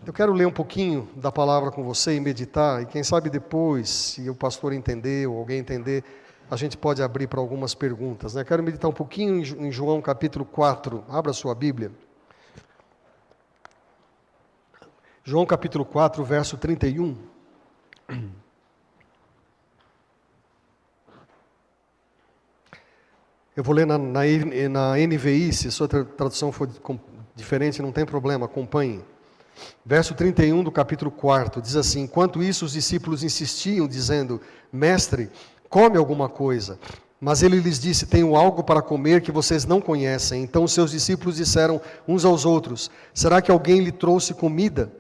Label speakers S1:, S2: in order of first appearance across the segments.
S1: Eu quero ler um pouquinho da palavra com você e meditar, e quem sabe depois, se o pastor entender ou alguém entender, a gente pode abrir para algumas perguntas, né? Quero meditar um pouquinho em João capítulo 4, abra sua Bíblia. João capítulo 4, verso 31. Eu vou ler na NVI, se a sua tradução for diferente, não tem problema, acompanhe. Verso 31 do capítulo 4, diz assim: enquanto isso os discípulos insistiam, dizendo: Mestre, come alguma coisa. Mas ele lhes disse: tenho algo para comer que vocês não conhecem. Então os seus discípulos disseram uns aos outros: será que alguém lhe trouxe comida?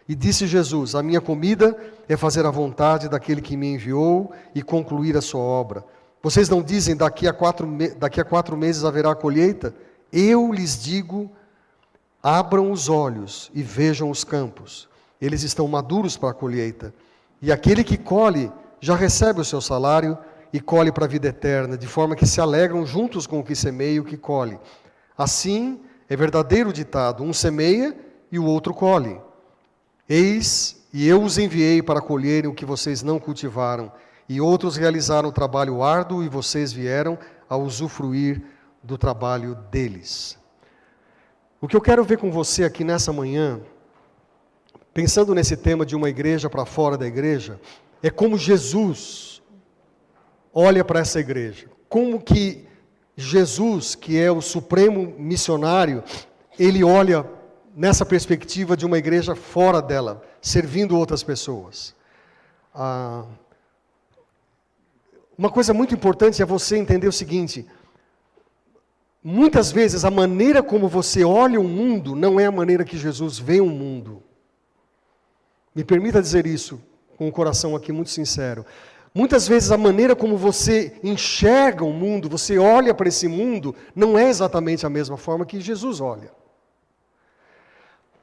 S1: E disse Jesus: a minha comida é fazer a vontade daquele que me enviou e concluir a sua obra. Vocês não dizem, daqui a 4 meses haverá colheita? Eu lhes digo, abram os olhos e vejam os campos. Eles estão maduros para a colheita. E aquele que colhe já recebe o seu salário e colhe para a vida eterna, de forma que se alegram juntos com o que semeia e o que colhe. Assim, é verdadeiro o ditado: um semeia e o outro colhe. Eis, e eu os enviei para colherem o que vocês não cultivaram, e outros realizaram o trabalho árduo, e vocês vieram a usufruir do trabalho deles. O que eu quero ver com você aqui nessa manhã, pensando nesse tema de uma igreja para fora da igreja, é como Jesus olha para essa igreja. Como que Jesus, que é o supremo missionário, ele olha nessa perspectiva de uma igreja fora dela, servindo outras pessoas. Uma coisa muito importante é você entender o seguinte: muitas vezes a maneira como você olha o mundo não é a maneira que Jesus vê o mundo. Me permita dizer isso com o coração aqui muito sincero. Muitas vezes a maneira como você enxerga o mundo, você olha para esse mundo, não é exatamente a mesma forma que Jesus olha.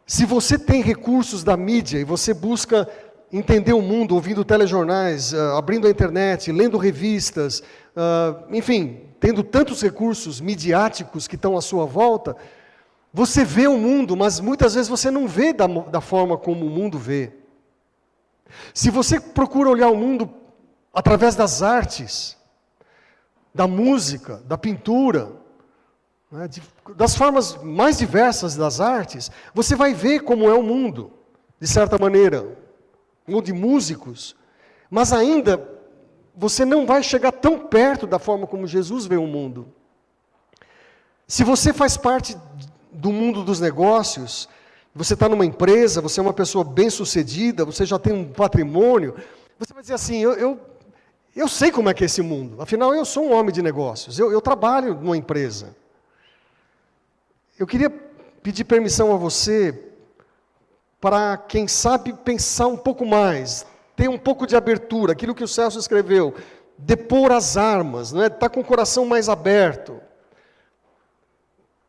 S1: Se você tem recursos da mídia e você busca entender o mundo ouvindo telejornais, abrindo a internet, lendo revistas, enfim, tendo tantos recursos midiáticos que estão à sua volta, você vê o mundo, mas muitas vezes você não vê da forma como o mundo vê. Se você procura olhar o mundo através das artes, da música, da pintura, né, das formas mais diversas das artes, você vai ver como é o mundo, de certa maneira, ou de músicos, mas ainda você não vai chegar tão perto da forma como Jesus vê o mundo. Se você faz parte do mundo dos negócios, você está numa empresa, você é uma pessoa bem-sucedida, você já tem um patrimônio, você vai dizer assim: eu sei como é que é esse mundo, afinal eu sou um homem de negócios, eu trabalho numa empresa. Eu queria pedir permissão a você para, quem sabe, pensar um pouco mais, ter um pouco de abertura, aquilo que o Celso escreveu, depor as armas, né? Estar com o coração mais aberto,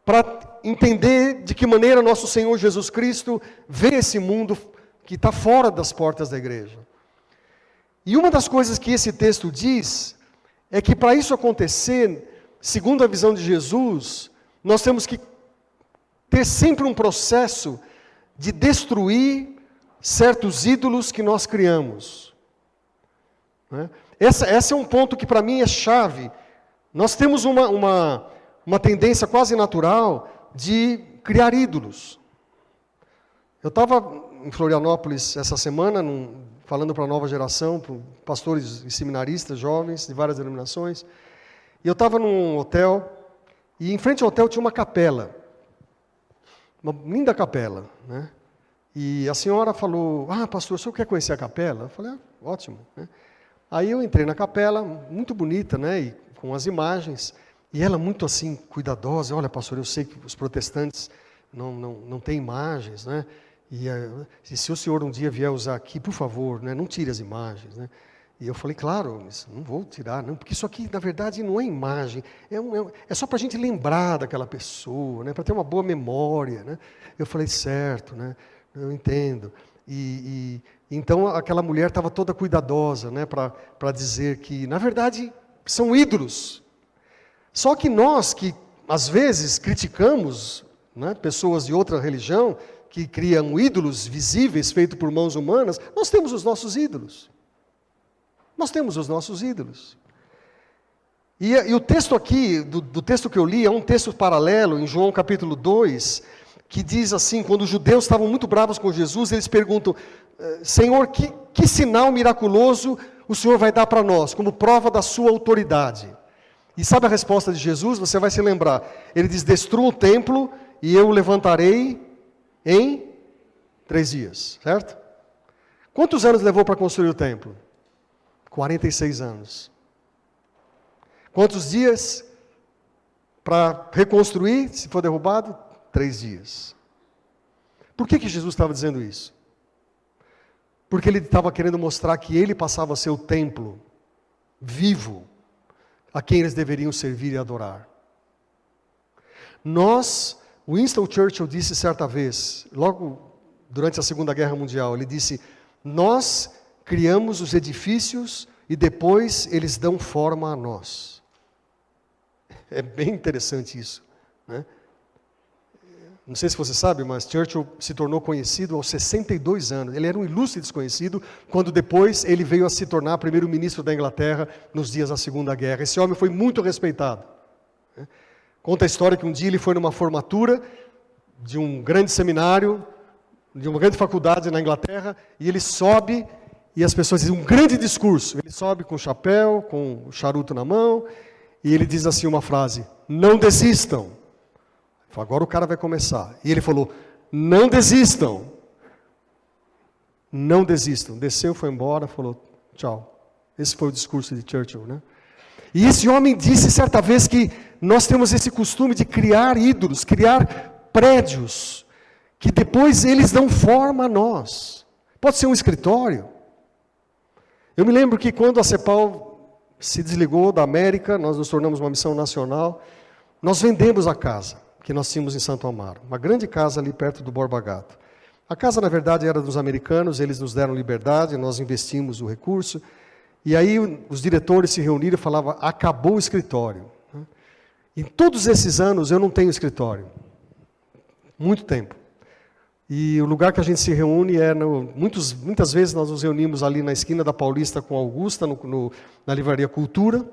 S1: para entender de que maneira nosso Senhor Jesus Cristo vê esse mundo que está fora das portas da igreja. E uma das coisas que esse texto diz, é que para isso acontecer, segundo a visão de Jesus, nós temos que ter sempre um processo de destruir certos ídolos que nós criamos. Né? Esse é um ponto que para mim é chave. Nós temos uma tendência quase natural de criar ídolos. Eu estava em Florianópolis essa semana, falando para a nova geração, para pastores e seminaristas jovens de várias denominações, e eu estava num hotel, e em frente ao hotel tinha uma capela. Uma linda capela, né? E a senhora falou: pastor, o senhor quer conhecer a capela? Eu falei: ótimo, né? Aí eu entrei na capela, muito bonita, né? E com as imagens, e ela muito assim, cuidadosa. Olha, pastor, eu sei que os protestantes não têm imagens, né? E se o senhor um dia vier usar aqui, por favor, né? Não tire as imagens, né? E eu falei: claro, não vou tirar, não, porque isso aqui, na verdade, não é imagem, é só para a gente lembrar daquela pessoa, né, para ter uma boa memória, né? Eu falei: certo, né, eu entendo. Então, aquela mulher estava toda cuidadosa, né, para dizer que, na verdade, são ídolos. Só que nós, que às vezes criticamos, né, pessoas de outra religião, que criam ídolos visíveis, feitos por mãos humanas, nós temos os nossos ídolos. Nós temos os nossos ídolos. E o texto aqui, do texto que eu li, é um texto paralelo, em João capítulo 2, que diz assim, quando os judeus estavam muito bravos com Jesus, eles perguntam, Senhor, que sinal miraculoso o Senhor vai dar para nós, como prova da sua autoridade? E sabe a resposta de Jesus? Você vai se lembrar. Ele diz, destrua o templo e eu o levantarei em 3 dias, certo? Quantos anos levou para construir o templo? 46 anos. Quantos dias para reconstruir, se for derrubado? 3 dias. Por que Jesus estava dizendo isso? Porque ele estava querendo mostrar que ele passava a ser o templo vivo, a quem eles deveriam servir e adorar. Winston Churchill disse certa vez, logo durante a Segunda Guerra Mundial, ele disse, nós criamos os edifícios e depois eles dão forma a nós. É bem interessante isso, né? Não sei se você sabe, mas Churchill se tornou conhecido aos 62 anos. Ele era um ilustre desconhecido, quando depois ele veio a se tornar primeiro-ministro da Inglaterra nos dias da Segunda Guerra. Esse homem foi muito respeitado. Conta a história que um dia ele foi numa formatura de um grande seminário, de uma grande faculdade na Inglaterra, e ele sobe, e as pessoas dizem um grande discurso. Ele sobe com o chapéu, com o charuto na mão, e ele diz assim uma frase, não desistam. Agora o cara vai começar. E ele falou, não desistam. Não desistam. Desceu, foi embora, falou, tchau. Esse foi o discurso de Churchill, né? E esse homem disse certa vez que nós temos esse costume de criar ídolos, criar prédios, que depois eles dão forma a nós. Pode ser um escritório. Eu me lembro que quando a CEPAL se desligou da América, nós nos tornamos uma missão nacional, nós vendemos a casa que nós tínhamos em Santo Amaro, uma grande casa ali perto do Borba Gato. A casa, na verdade, era dos americanos, eles nos deram liberdade, nós investimos o recurso, e aí os diretores se reuniram e falavam, acabou o escritório. Em todos esses anos eu não tenho escritório, muito tempo. E o lugar que a gente se reúne é, muitas vezes nós nos reunimos ali na esquina da Paulista com a Augusta, na Livraria Cultura,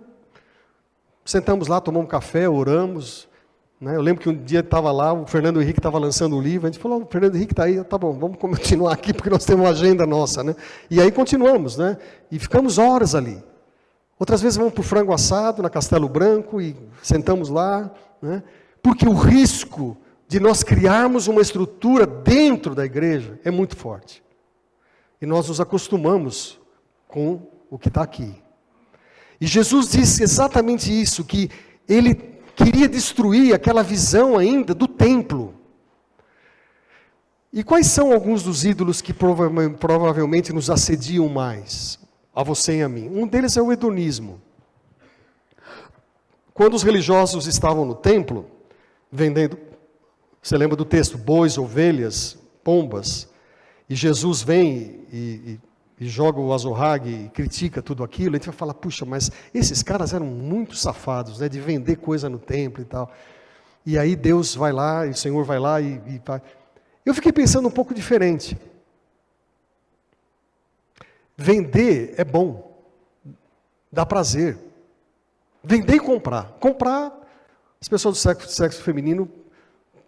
S1: sentamos lá, tomamos um café, oramos. Eu lembro que um dia estava lá, o Fernando Henrique estava lançando o livro, a gente falou, o Fernando Henrique está aí, tá bom, vamos continuar aqui, porque nós temos uma agenda nossa, né? E aí continuamos, né? E ficamos horas ali. Outras vezes vamos para o frango assado, na Castelo Branco, e sentamos lá, né? Porque o risco de nós criarmos uma estrutura dentro da igreja é muito forte. E nós nos acostumamos com o que está aqui. E Jesus disse exatamente isso, que ele queria destruir aquela visão ainda do templo. E quais são alguns dos ídolos que provavelmente nos assediam mais? A você e a mim. Um deles é o hedonismo. Quando os religiosos estavam no templo, vendendo, você lembra do texto, bois, ovelhas, pombas, e Jesus vem e joga o azorrague e critica tudo aquilo, a gente vai falar, puxa, mas esses caras eram muito safados, né, de vender coisa no templo e tal. E aí Deus vai lá, e o Senhor vai lá e vai. Eu fiquei pensando um pouco diferente. Vender é bom, dá prazer. Vender e comprar. Comprar, as pessoas do sexo feminino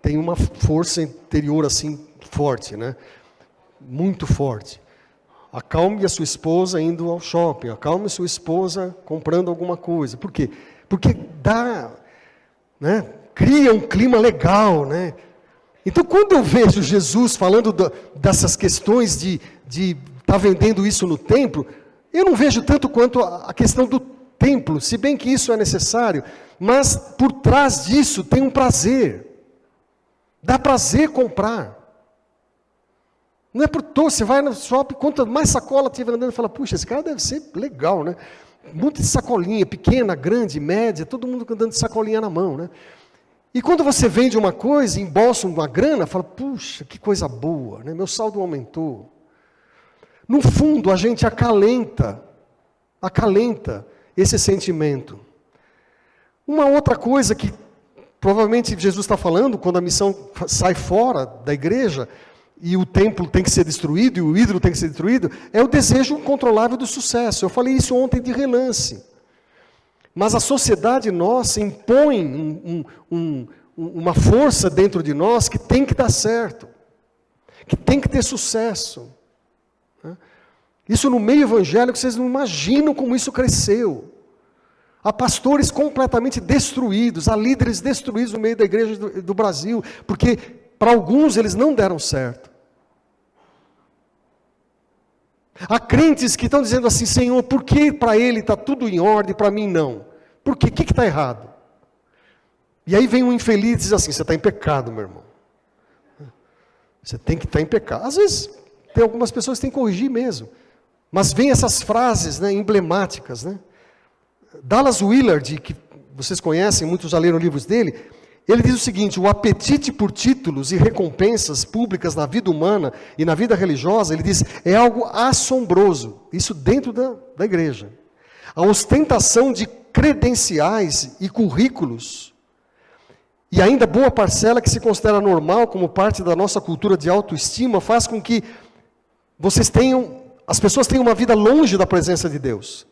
S1: têm uma força interior assim forte, né? Muito forte. Acalme a sua esposa indo ao shopping, acalme a sua esposa comprando alguma coisa. Por quê? Porque dá, né? Cria um clima legal, né? Então, quando eu vejo Jesus falando dessas questões de estar vendendo isso no templo, eu não vejo tanto quanto a questão do templo, se bem que isso é necessário, mas por trás disso tem um prazer. Dá prazer comprar. Não é por todo, você vai no shopping, quanto mais sacola tiver andando, fala, puxa, esse cara deve ser legal, né? Um monte de sacolinha, pequena, grande, média, todo mundo andando de sacolinha na mão, né? E quando você vende uma coisa, embolsa uma grana, fala, puxa, que coisa boa, né? Meu saldo aumentou. No fundo, a gente acalenta esse sentimento. Uma outra coisa que provavelmente Jesus está falando, quando a missão sai fora da igreja, e o templo tem que ser destruído, e o ídolo tem que ser destruído, é o desejo incontrolável do sucesso. Eu falei isso ontem de relance. Mas a sociedade nossa impõe uma força dentro de nós que tem que dar certo, que tem que ter sucesso. Isso no meio evangélico, vocês não imaginam como isso cresceu. Há pastores completamente destruídos, há líderes destruídos no meio da igreja do Brasil, porque para alguns eles não deram certo. Há crentes que estão dizendo assim, Senhor, por que para ele está tudo em ordem e para mim não? Por quê? O que está errado? E aí vem um infeliz e diz assim, você está em pecado, meu irmão. Você tem que estar em pecado. Às vezes, tem algumas pessoas que têm que corrigir mesmo. Mas vem essas frases, né, emblemáticas, né? Dallas Willard, que vocês conhecem, muitos já leram livros dele, ele diz o seguinte, o apetite por títulos e recompensas públicas na vida humana e na vida religiosa, ele diz, é algo assombroso, isso dentro da igreja. A ostentação de credenciais e currículos, e ainda boa parcela que se considera normal como parte da nossa cultura de autoestima, faz com que as pessoas tenham uma vida longe da presença de Deus.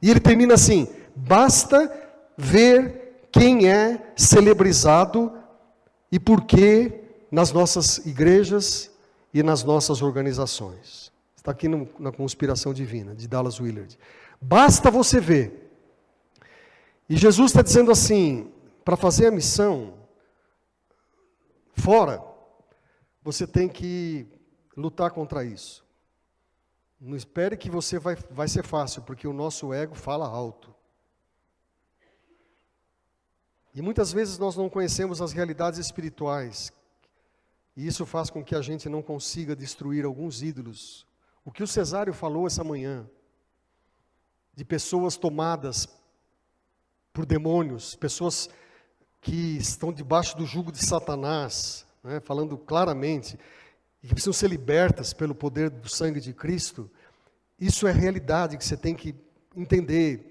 S1: E ele termina assim, basta ver quem é celebrizado e por que nas nossas igrejas e nas nossas organizações. Está aqui na Conspiração Divina, de Dallas Willard. Basta você ver. E Jesus está dizendo assim, para fazer a missão, fora, você tem que lutar contra isso. Não espere que você vai ser fácil, porque o nosso ego fala alto. E muitas vezes nós não conhecemos as realidades espirituais. E isso faz com que a gente não consiga destruir alguns ídolos. O que o Cesário falou essa manhã, de pessoas tomadas por demônios, pessoas que estão debaixo do jugo de Satanás, né, falando claramente, e que precisam ser libertas pelo poder do sangue de Cristo, isso é realidade que você tem que entender.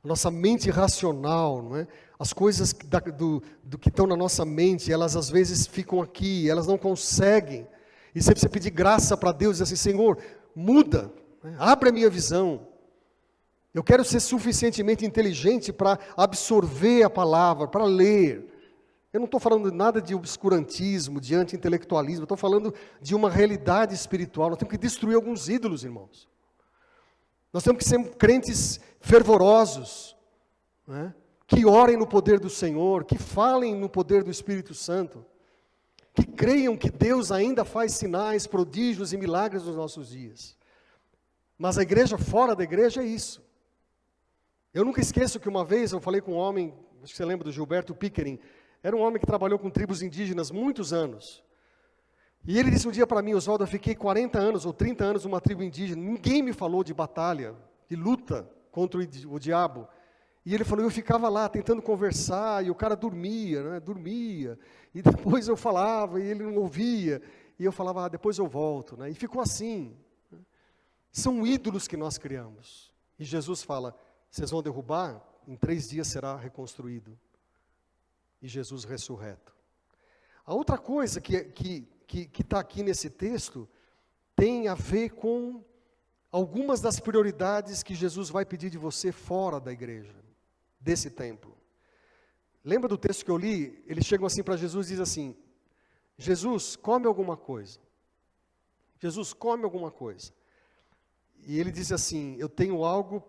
S1: Nossa mente racional, não é? As coisas do que estão na nossa mente, elas às vezes ficam aqui, elas não conseguem. E você precisa pedir graça para Deus e dizer assim, Senhor, muda, né? Abre a minha visão. Eu quero ser suficientemente inteligente para absorver a palavra, para ler. Eu não estou falando nada de obscurantismo, de anti-intelectualismo, eu estou falando de uma realidade espiritual. Nós temos que destruir alguns ídolos, irmãos. Nós temos que ser crentes fervorosos, né? Que orem no poder do Senhor, que falem no poder do Espírito Santo, que creiam que Deus ainda faz sinais, prodígios e milagres nos nossos dias. Mas a igreja fora da igreja é isso. Eu nunca esqueço que uma vez eu falei com um homem, acho que você lembra do Gilberto Pickering, era um homem que trabalhou com tribos indígenas muitos anos. E ele disse um dia para mim, Oswaldo, eu fiquei 40 anos ou 30 anos numa tribo indígena, ninguém me falou de batalha, de luta contra o diabo. E ele falou, eu ficava lá tentando conversar, e o cara dormia, né? Dormia. E depois eu falava, e ele não ouvia. E eu falava, depois eu volto. Né? E ficou assim. São ídolos que nós criamos. E Jesus fala, vocês vão derrubar, em 3 dias será reconstruído. E Jesus ressurreto. A outra coisa que está aqui nesse texto, tem a ver com algumas das prioridades que Jesus vai pedir de você fora da igreja, desse templo. Lembra do texto que eu li? Eles chegam assim para Jesus e dizem assim, Jesus, come alguma coisa. Jesus, come alguma coisa. E ele diz assim, eu tenho algo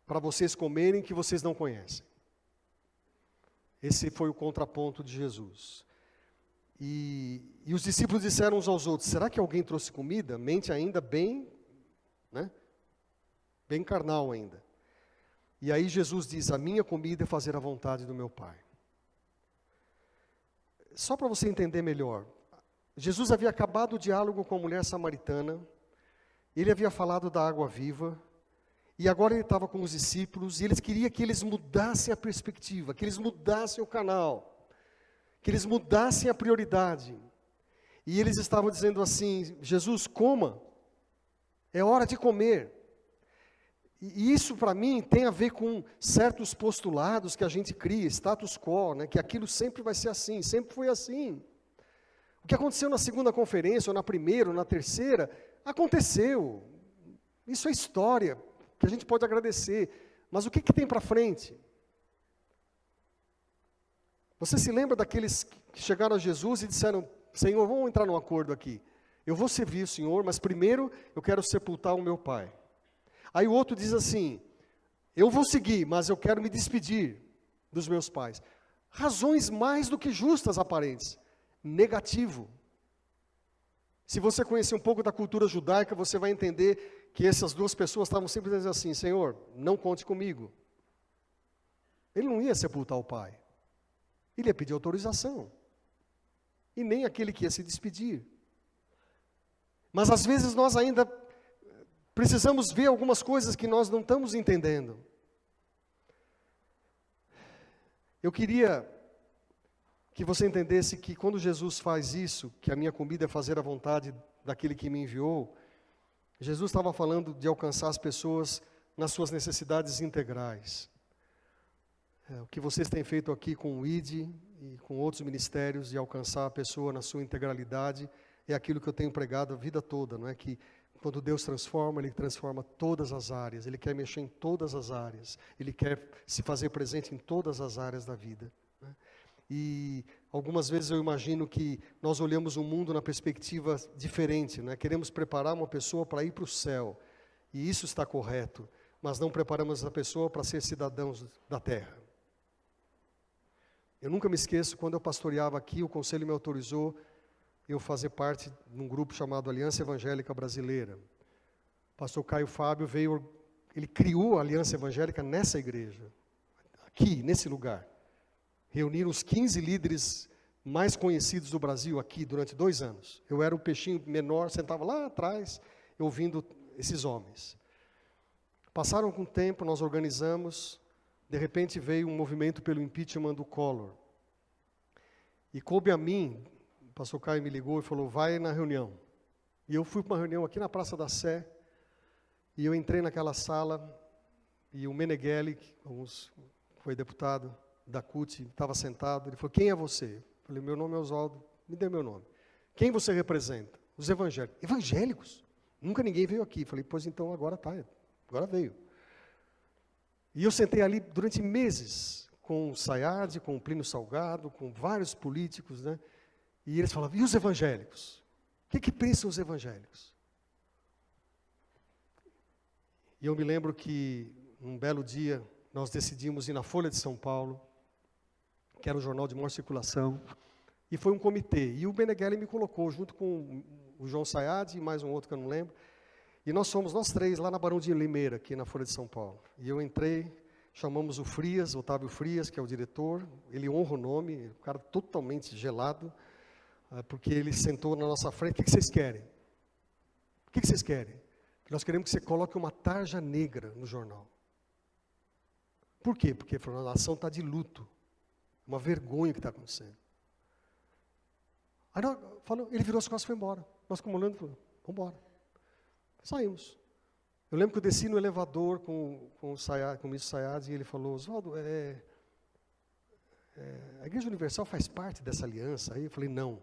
S1: para vocês comerem que vocês não conhecem. Esse foi o contraponto de Jesus. E os discípulos disseram uns aos outros, será que alguém trouxe comida? Mente ainda bem, né? Bem carnal ainda. E aí Jesus diz, a minha comida é fazer a vontade do meu Pai. Só para você entender melhor, Jesus havia acabado o diálogo com a mulher samaritana, ele havia falado da água viva, e agora ele estava com os discípulos, e eles queriam que eles mudassem a perspectiva, que eles mudassem o canal, que eles mudassem a prioridade. E eles estavam dizendo assim, Jesus, coma, é hora de comer. E isso para mim tem a ver com certos postulados que a gente cria, status quo, né, que aquilo sempre vai ser assim, sempre foi assim. O que aconteceu na segunda conferência, ou na primeira, ou na terceira, aconteceu. Isso é história, que a gente pode agradecer. Mas o que tem para frente? Você se lembra daqueles que chegaram a Jesus e disseram, Senhor, vamos entrar num acordo aqui. Eu vou servir o Senhor, mas primeiro eu quero sepultar o meu pai. Aí o outro diz assim, eu vou seguir, mas eu quero me despedir dos meus pais. Razões mais do que justas aparentes. Negativo. Se você conhecer um pouco da cultura judaica, você vai entender que essas duas pessoas estavam sempre dizendo assim, Senhor, não conte comigo. Ele não ia sepultar o pai. Ele ia pedir autorização. E nem aquele que ia se despedir. Mas às vezes nós ainda precisamos ver algumas coisas que nós não estamos entendendo. Eu queria que você entendesse que quando Jesus faz isso, que a minha comida é fazer a vontade daquele que me enviou, Jesus estava falando de alcançar as pessoas nas suas necessidades integrais. O que vocês têm feito aqui com o ID e com outros ministérios de alcançar a pessoa na sua integralidade, é aquilo que eu tenho pregado a vida toda, não é? Que quando Deus transforma, Ele transforma todas as áreas, Ele quer mexer em todas as áreas, Ele quer se fazer presente em todas as áreas da vida, né? E algumas vezes eu imagino que nós olhamos o mundo na perspectiva diferente, né? Queremos preparar uma pessoa para ir para o céu, e isso está correto, mas não preparamos a pessoa para ser cidadãos da terra. Eu nunca me esqueço, quando eu pastoreava aqui, o conselho me autorizou eu fazer parte de um grupo chamado Aliança Evangélica Brasileira. O pastor Caio Fábio veio, ele criou a Aliança Evangélica nessa igreja, aqui, nesse lugar. Reuniram os 15 líderes mais conhecidos do Brasil aqui durante 2 anos. Eu era o peixinho menor, sentava lá atrás, ouvindo esses homens. Passaram algum tempo, nós organizamos, de repente veio um movimento pelo impeachment do Collor. E coube a mim, o pastor Caio me ligou e falou, vai na reunião. E eu fui para uma reunião aqui na Praça da Sé, e eu entrei naquela sala, e o Meneghelli, que foi deputado da CUT, estava sentado, ele falou, quem é você? Eu falei, meu nome é Oswaldo, me dê meu nome. Quem você representa? Os evangélicos. Evangélicos? Nunca ninguém veio aqui. Eu falei, pois então agora veio. E eu sentei ali durante meses, com o Sayad, com o Plínio Salgado, com vários políticos, né? E eles falavam, e os evangélicos? O que pensam os evangélicos? E eu me lembro que, um belo dia, nós decidimos ir na Folha de São Paulo, que era um jornal de maior circulação, e foi um comitê. E o Meneghelli me colocou, junto com o João Sayad e mais um outro que eu não lembro, e nós fomos, nós 3, lá na Barão de Limeira, aqui na Folha de São Paulo. E eu entrei, chamamos o Frias, Otávio Frias, que é o diretor, ele honra o nome, um cara totalmente gelado, porque ele sentou na nossa frente, o que vocês querem? O que vocês querem? Nós queremos que você coloque uma tarja negra no jornal. Por quê? Porque a nação está de luto, uma vergonha que está acontecendo. Aí ele virou as costas e foi embora. Nós como olhando, falamos, vamos embora. Saímos. Eu lembro que eu desci no elevador com o ministro Sayad e ele falou, Oswaldo, a Igreja Universal faz parte dessa aliança? Aí eu falei, não.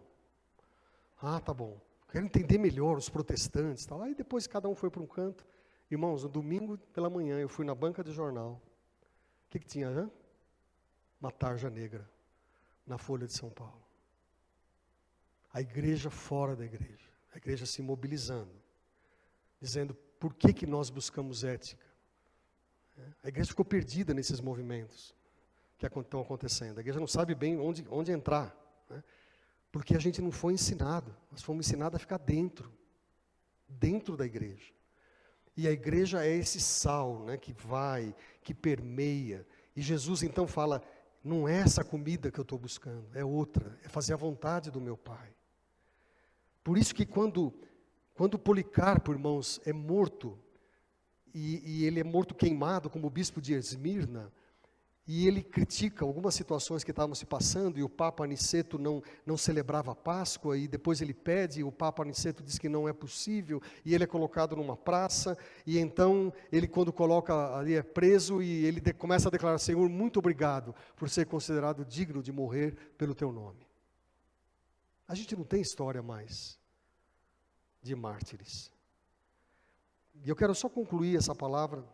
S1: Ah, tá bom. Quero entender melhor os protestantes. Tal. Aí depois cada um foi para um canto. Irmãos, no domingo pela manhã eu fui na banca de jornal. O que tinha? Né? Uma tarja negra na Folha de São Paulo. A igreja fora da igreja. A igreja se mobilizando. Dizendo, por que nós buscamos ética? A igreja ficou perdida nesses movimentos que estão acontecendo. A igreja não sabe bem onde entrar, né? Porque a gente não foi ensinado. Nós fomos ensinados a ficar dentro da igreja. E a igreja é esse sal, né, que vai, que permeia. E Jesus então fala, não é essa comida que eu estou buscando, é outra, é fazer a vontade do meu Pai. Por isso que quando Policarpo, irmãos, é morto, e ele é morto queimado como o bispo de Esmirna, e ele critica algumas situações que estavam se passando, e o Papa Aniceto não celebrava a Páscoa, e depois ele pede, e o Papa Aniceto diz que não é possível, e ele é colocado numa praça, e então ele quando coloca ali é preso, e ele começa a declarar, Senhor, muito obrigado por ser considerado digno de morrer pelo teu nome. A gente não tem história mais de mártires. E eu quero só concluir essa palavra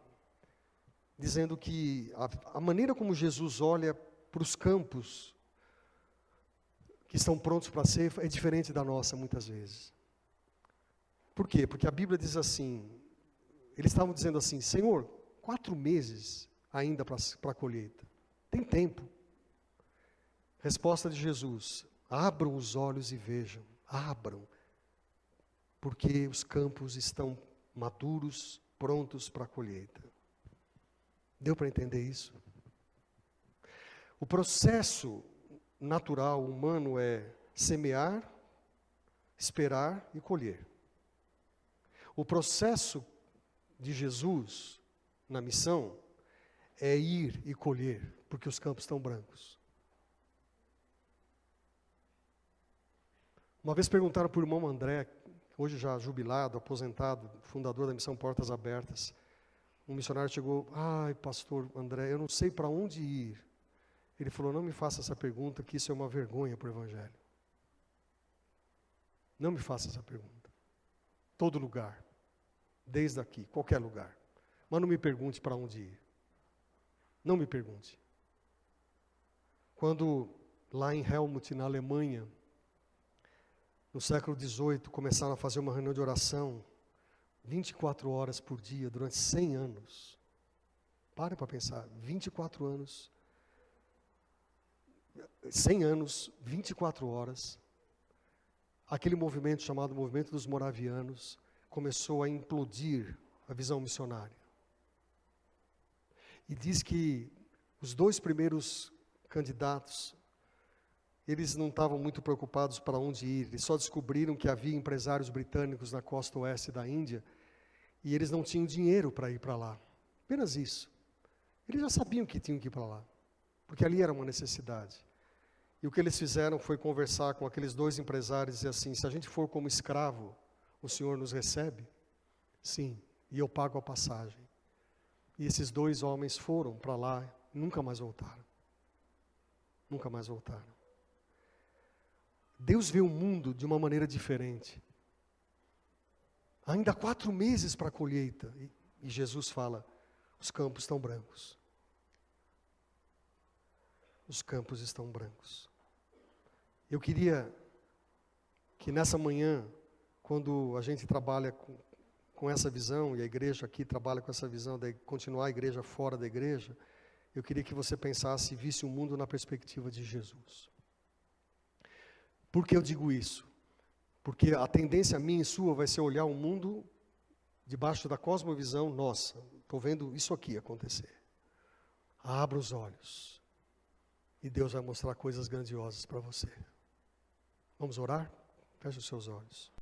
S1: dizendo que a maneira como Jesus olha para os campos que estão prontos para a ceifa é diferente da nossa muitas vezes. Por quê? Porque a Bíblia diz assim, eles estavam dizendo assim, Senhor, 4 meses ainda para a colheita, tem tempo. Resposta de Jesus, abram os olhos e vejam, abram, porque os campos estão maduros, prontos para a colheita. Deu para entender isso? O processo natural, humano, é semear, esperar e colher. O processo de Jesus na missão é ir e colher, porque os campos estão brancos. Uma vez perguntaram para o irmão André, hoje já jubilado, aposentado, fundador da Missão Portas Abertas, um missionário chegou, ai pastor André, eu não sei para onde ir. Ele falou, não me faça essa pergunta, que isso é uma vergonha para o Evangelho. Não me faça essa pergunta. Todo lugar, desde aqui, qualquer lugar. Mas não me pergunte para onde ir. Não me pergunte. Quando lá em Helmut, na Alemanha, no século XVIII, começaram a fazer uma reunião de oração, 24 horas por dia, durante 100 anos. Parem para pensar, 24 anos, 100 anos, 24 horas, aquele movimento chamado Movimento dos Moravianos, começou a implodir a visão missionária. E diz que os 2 primeiros candidatos, eles não estavam muito preocupados para onde ir, eles só descobriram que havia empresários britânicos na costa oeste da Índia, e eles não tinham dinheiro para ir para lá. Apenas isso. Eles já sabiam que tinham que ir para lá, porque ali era uma necessidade. E o que eles fizeram foi conversar com aqueles 2 empresários e dizer assim, se a gente for como escravo, o Senhor nos recebe? Sim, e eu pago a passagem. E esses 2 homens foram para lá e nunca mais voltaram. Nunca mais voltaram. Deus vê o mundo de uma maneira diferente. Ainda 4 meses para a colheita. E Jesus fala, os campos estão brancos. Os campos estão brancos. Eu queria que nessa manhã, quando a gente trabalha com essa visão, e a igreja aqui trabalha com essa visão de continuar a igreja fora da igreja, eu queria que você pensasse e visse o mundo na perspectiva de Jesus. Por que eu digo isso? Porque a tendência minha e sua vai ser olhar o mundo debaixo da cosmovisão nossa. Estou vendo isso aqui acontecer. Abra os olhos. E Deus vai mostrar coisas grandiosas para você. Vamos orar? Feche os seus olhos.